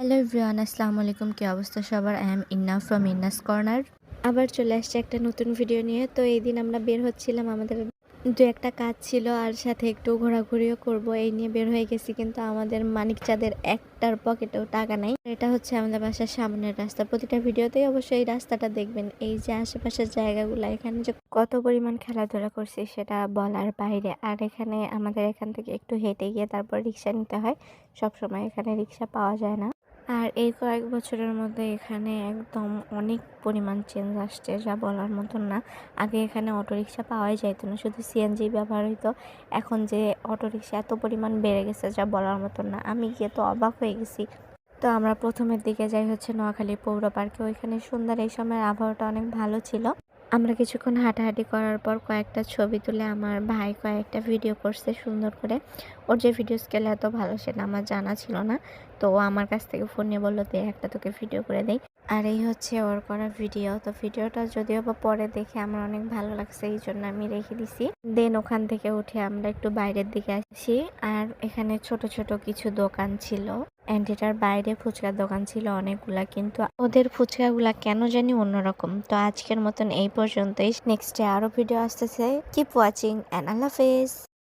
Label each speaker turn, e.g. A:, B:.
A: Hello everyone, আসসালামু আলাইকুম। কি অবস্থা সবার? আই এম ইন্না ফ্রম ইন্নাস কর্নার। আবার চলে আসছে একটা নতুন ভিডিও নিয়ে। তো এই দিন আমরা বের হচ্ছিলাম, আমাদের দু একটা কাজ ছিল আর সাথে একটু ঘোরাঘুরিও করব, এই নিয়ে বের হয়ে গেছি। কিন্তু আমাদের মানিকচাঁদের একটার পকেটেও টাকা নাই। এটা হচ্ছে আমাদের বাসার সামনের রাস্তা। প্রতিটা ভিডিওতেই অবশ্যই এই রাস্তাটা দেখবেন। এই যে আশেপাশের জায়গাগুলো, এখানে যে কত পরিমাণ খেলাধুলা করছি সেটা বলার বাইরে। আর এখানে আমাদের এখান থেকে একটু হেঁটে গিয়ে তারপর রিক্সা নিতে হয়। সবসময় এখানে রিক্সা পাওয়া যায় না। আর এই কয়েক বছরের মধ্যে এখানে একদম অনেক পরিমাণ চেঞ্জ আসছে, যা বলার মতন না। আগে এখানে অটোরিকশা পাওয়াই যাইতো না, শুধু সিএনজি ব্যবহার হইতো। এখন যে অটোরিকশা এত পরিমাণ বেড়ে গেছে, যা বলার মতন না। আমি গিয়ে তো অবাক হয়ে গেছি। তো আমরা প্রথমের দিকে যাই হচ্ছে নোয়াখালী পৌর পার্কে। ওইখানে সুন্দর, এই সময়ের আবহাওয়াটা অনেক ভালো ছিল। আমরা কিছুক্ষণ হাঁটাহাঁটি করার পর কয়েকটা ছবি তুলে আমার ভাই কয়েকটা ভিডিও করছে সুন্দর করে। ওর যে ভিডিও স্কেল এত ভালো সেটা আমার জানা ছিল না। তো ও আমার কাছ থেকে ফোন নিয়ে বললো, দে একটা তোকে ভিডিও করে দেই। আর এই হচ্ছে ওর করা ভিডিও। তো ভিডিওটা যদিও বা পরে দেখে আমার অনেক ভালো লাগছে, এই জন্য আমি রেখে দিছি। দেন ওখান থেকে উঠে আমরা একটু বাইরের দিকে আসি। আর এখানে ছোট ছোট কিছু দোকান ছিল। অ্যান্ড এটার বাইরে ফুচকার দোকান ছিল অনেকগুলা, কিন্তু ওদের ফুচকাগুলা কেন জানি অন্যরকম। তো আজকের মতন এই পর্যন্তই। নেক্সটে আরো ভিডিও আসতেছে। কিপ ওয়াচিং অ্যান্ড আল্লাহ হাফেজ।